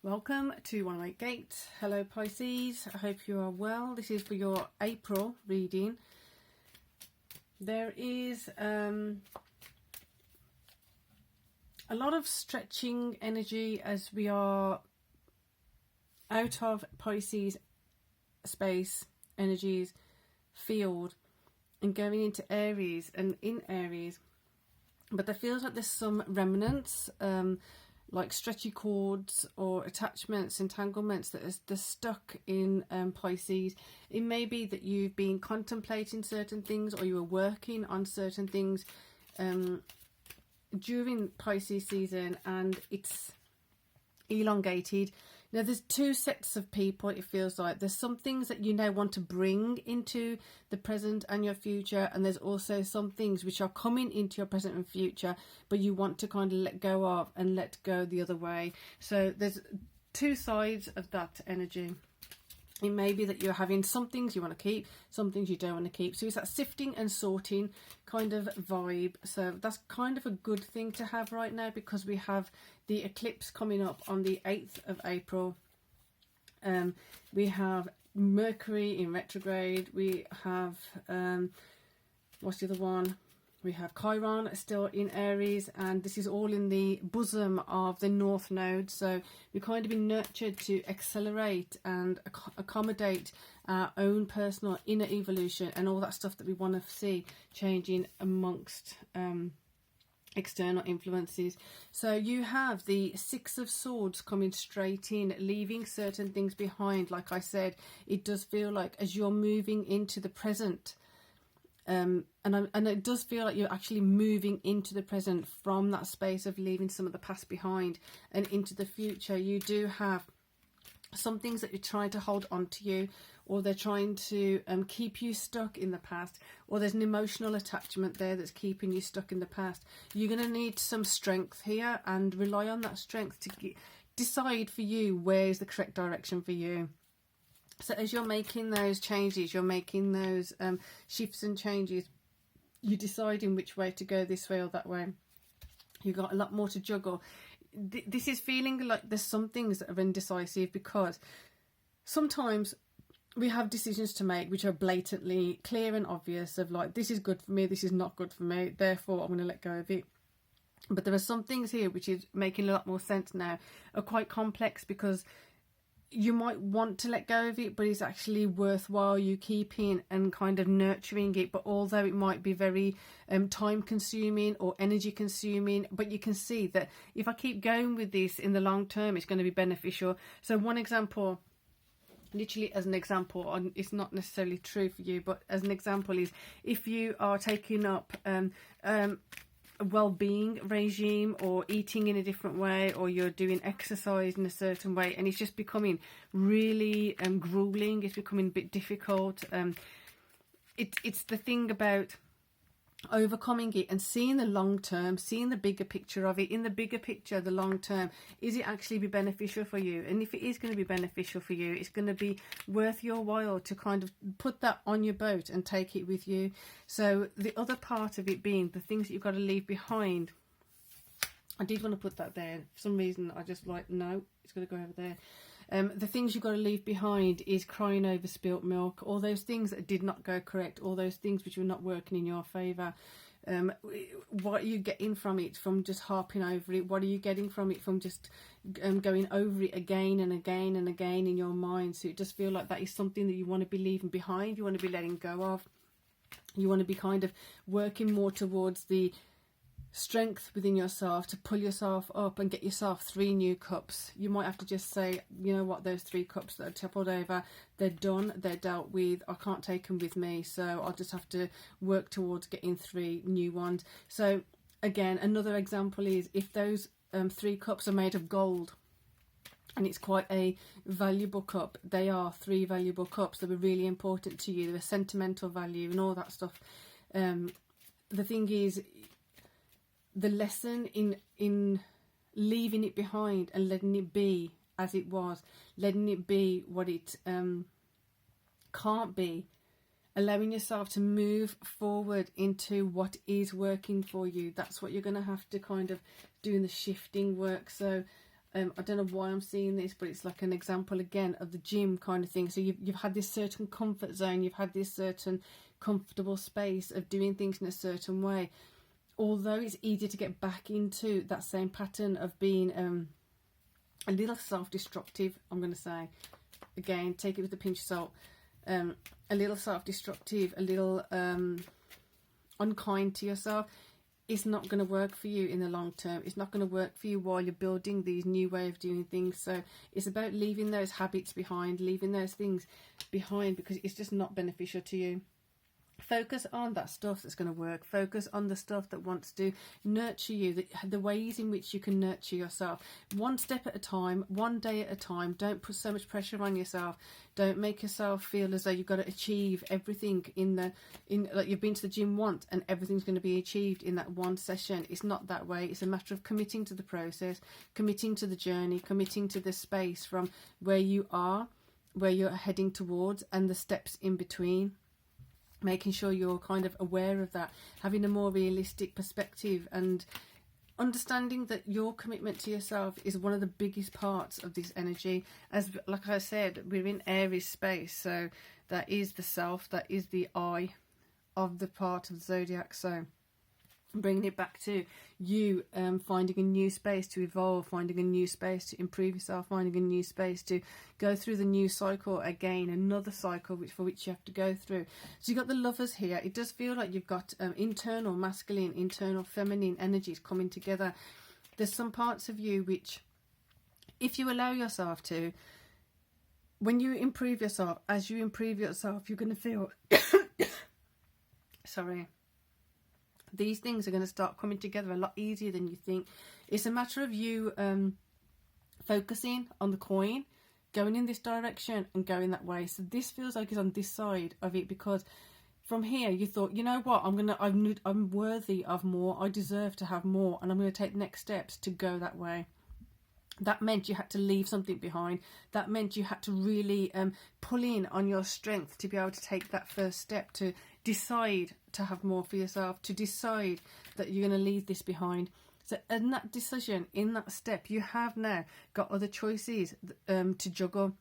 Welcome to 108 Gate. Hello Pisces, I hope you are well. This is for your April reading. There is a lot of stretching energy as we are out of Pisces space, energies, field, and going into Aries and in Aries. But there feels like there's some remnants, like stretchy cords or attachments, entanglements that are stuck in Pisces. It may be that you've been contemplating certain things or you were working on certain things during Pisces season and it's elongated. Now there's two sets of people, it feels like. There's some things that you now want to bring into the present and your future, and there's also some things which are coming into your present and future but you want to kind of let go of and let go the other way. So there's two sides of that energy. It may be that you're having some things you want to keep, some things you don't want to keep. So it's that sifting and sorting kind of vibe. So that's kind of a good thing to have right now, because we have the eclipse coming up on the 8th of April. We have Mercury in retrograde. We have, what's the other one? We have Chiron still in Aries, and this is all in the bosom of the North Node. So we've kind of been nurtured to accelerate and accommodate our own personal inner evolution and all that stuff that we want to see changing amongst external influences. So you have the Six of Swords coming straight in, leaving certain things behind. Like I said, it does feel like as you're moving into the present, and it does feel like you're actually moving into the present from that space of leaving some of the past behind and into the future. You do have some things that you're trying to hold on to you, or they're trying to keep you stuck in the past, or there's an emotional attachment there that's keeping you stuck in the past. You're going to need some strength here and rely on that strength to decide for you where's the correct direction for you. So as you're making those changes, you're making those shifts and changes, you're deciding which way to go, this way or that way. You've got a lot more to juggle. This is feeling like there's some things that are indecisive, because sometimes we have decisions to make which are blatantly clear and obvious, of like, this is good for me, this is not good for me, therefore I'm going to let go of it. But there are some things here which is making a lot more sense now, are quite complex, because you might want to let go of it, but it's actually worthwhile you keeping and kind of nurturing it. But although it might be very time consuming or energy consuming, but you can see that if I keep going with this in the long term, it's going to be beneficial. So one example, literally as an example, it's not necessarily true for you, but as an example, is if you are taking up a well-being regime, or eating in a different way, or you're doing exercise in a certain way, and it's just becoming really grueling, it's becoming a bit difficult. It's the thing about overcoming it and seeing the long term, seeing the bigger picture of it. In the bigger picture, the long term, is it actually be beneficial for you? And if it is going to be beneficial for you, it's going to be worth your while to kind of put that on your boat and take it with you. So the other part of it being the things that you've got to leave behind. I did want to put that there. For some reason I just like, no, it's going to go over there. The things you've got to leave behind is crying over spilt milk, all those things that did not go correct, all those things which were not working in your favour. What are you getting from it, from just harping over it? What are you getting from it, from just going over it again and again and again in your mind? So it does feel like that is something that you want to be leaving behind, you want to be letting go of. You want to be kind of working more towards the strength within yourself to pull yourself up and get yourself 3 new cups. You might have to just say, you know what, those 3 cups that are toppled over, they're done, they're dealt with, I can't take them with me, so I'll just have to work towards getting 3 new ones. So again, another example is if those 3 cups are made of gold and it's quite a valuable cup, they are 3 valuable cups that were really important to you, they were sentimental value and all that stuff. The thing is, the lesson in leaving it behind and letting it be as it was, letting it be what it can't be, allowing yourself to move forward into what is working for you. That's what you're going to have to kind of do in the shifting work. So I don't know why I'm seeing this, but it's like an example again of the gym kind of thing. So you've had this certain comfort zone, you've had this certain comfortable space of doing things in a certain way. Although it's easier to get back into that same pattern of being a little self-destructive, I'm going to say, again, take it with a pinch of salt, a little self-destructive, a little unkind to yourself, it's not going to work for you in the long term. It's not going to work for you while you're building these new way of doing things. So it's about leaving those habits behind, leaving those things behind, because it's just not beneficial to you. Focus on that stuff that's going to work. Focus on the stuff that wants to nurture you, the ways in which you can nurture yourself. One step at a time, one day at a time. Don't put so much pressure on yourself. Don't make yourself feel as though you've got to achieve everything like you've been to the gym once and everything's going to be achieved in that one session. It's not that way. It's a matter of committing to the process, committing to the journey, committing to the space from where you are, where you're heading towards, and the steps in between. Making sure you're kind of aware of that, having a more realistic perspective, and understanding that your commitment to yourself is one of the biggest parts of this energy. As like I said, we're in Aries space, so that is the self, that is the I of the part of the zodiac. So bringing it back to you, finding a new space to evolve, finding a new space to improve yourself, finding a new space to go through the new cycle again, another cycle for which you have to go through. So you've got the Lovers here. It does feel like you've got internal masculine, internal feminine energies coming together. There's some parts of you which, if you allow yourself to, when you improve yourself, as you improve yourself, you're going to feel sorry, these things are going to start coming together a lot easier than you think. It's a matter of you focusing on the coin, going in this direction and going that way. So this feels like it's on this side of it, because from here you thought, you know what, I'm worthy of more, I deserve to have more, and I'm going to take next steps to go that way. That meant you had to leave something behind. That meant you had to really pull in on your strength to be able to take that first step, to decide to have more for yourself, to decide that you're going to leave this behind. So in that decision, in that step, you have now got other choices to juggle,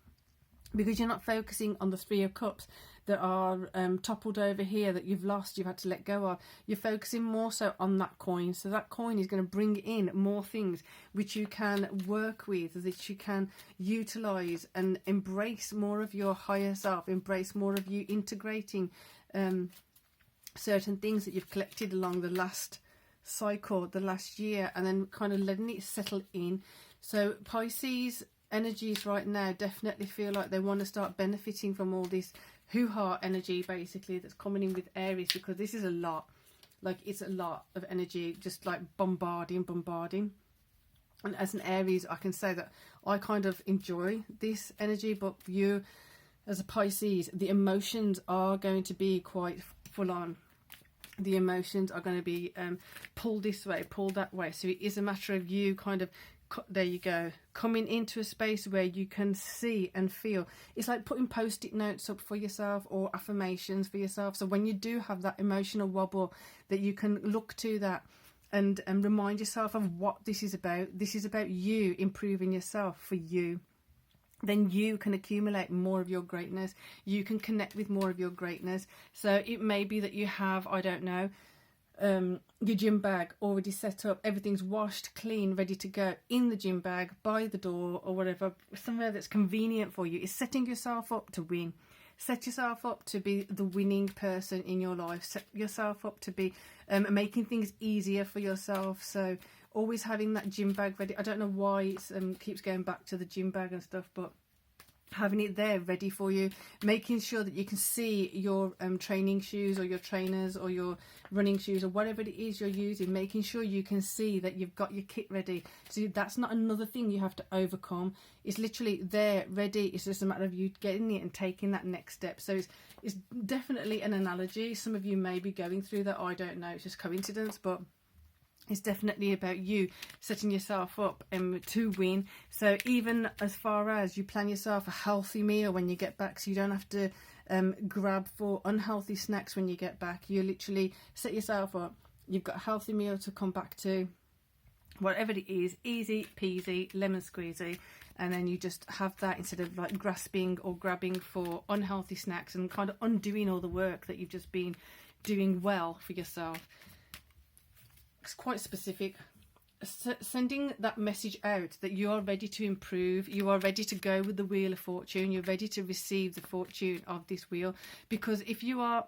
because you're not focusing on the Three of Cups that are toppled over here, that you've lost, you've had to let go of. You're focusing more so on that coin. So that coin is going to bring in more things which you can work with, that you can utilise, and embrace more of your higher self, embrace more of you integrating certain things that you've collected along the last cycle, the last year, and then kind of letting it settle in. So Pisces energies right now definitely feel like they want to start benefiting from all this hoo-ha energy basically that's coming in with Aries, because this is a lot. Like, it's a lot of energy, just like bombarding. And as an Aries, I can say that I kind of enjoy this energy, but for you as a Pisces, the emotions are going to be quite full on. The emotions are going to be pulled this way, pulled that way. So it is a matter of you kind of, there you go, coming into a space where you can see and feel. It's like putting post-it notes up for yourself, or affirmations for yourself. So when you do have that emotional wobble, that you can look to that and remind yourself of what this is about. This is about you improving yourself for you. Then you can accumulate more of your greatness. You can connect with more of your greatness. So it may be that you have, I don't know, your gym bag already set up, everything's washed, clean, ready to go in the gym bag, by the door or whatever, somewhere that's convenient for you. It's setting yourself up to win. Set yourself up to be the winning person in your life. Set yourself up to be making things easier for yourself. So always having that gym bag ready. I don't know why it keeps going back to the gym bag and stuff, but having it there ready for you, making sure that you can see your training shoes, or your trainers, or your running shoes, or whatever it is you're using, making sure you can see that you've got your kit ready. So that's not another thing you have to overcome. It's literally there, ready. It's just a matter of you getting it and taking that next step. So it's definitely an analogy. Some of you may be going through that, I don't know, it's just coincidence, but it's definitely about you setting yourself up to win. So even as far as you plan yourself a healthy meal when you get back, so you don't have to grab for unhealthy snacks when you get back. You literally set yourself up. You've got a healthy meal to come back to. whatever it is, easy peasy, lemon squeezy. And then you just have that instead of like grasping or grabbing for unhealthy snacks and kind of undoing all the work that you've just been doing well for yourself. It's quite specific. Sending that message out that you are ready to improve, you are ready to go with the wheel of fortune, you're ready to receive the fortune of this wheel. Because if you are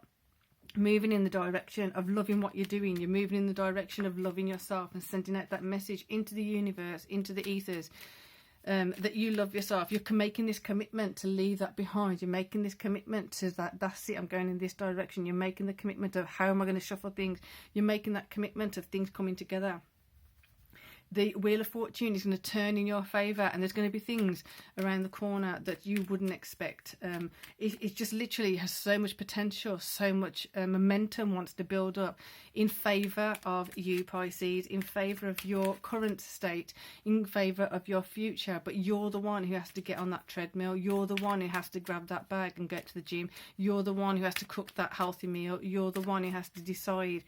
moving in the direction of loving what you're doing, you're moving in the direction of loving yourself and sending out that message into the universe, into the ethers, that you love yourself. You're making this commitment to leave that behind. You're making this commitment to that's it, I'm going in this direction. You're making the commitment of how am I going to shuffle things. You're making that commitment of things coming together. The Wheel of Fortune is going to turn in your favour, and there's going to be things around the corner that you wouldn't expect. It just literally has so much potential, so much momentum wants to build up in favour of you, Pisces, in favour of your current state, in favour of your future. But you're the one who has to get on that treadmill. You're the one who has to grab that bag and go to the gym. You're the one who has to cook that healthy meal. You're the one who has to decide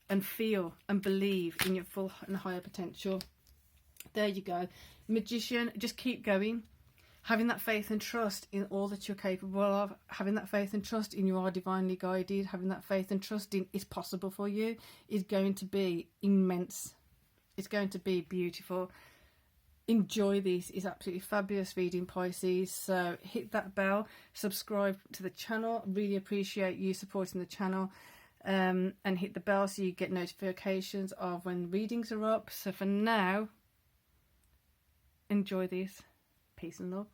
and feel and believe in your full and higher potential. There you go. Magician, just keep going. Having that faith and trust in all that you're capable of. Having that faith and trust in you are divinely guided. Having that faith and trust in it's possible for you is going to be immense. It's going to be beautiful. Enjoy this. It's absolutely fabulous reading, Pisces. So hit that bell. Subscribe to the channel. Really appreciate you supporting the channel. And hit the bell so you get notifications of when readings are up. So for now, enjoy this. Peace and love.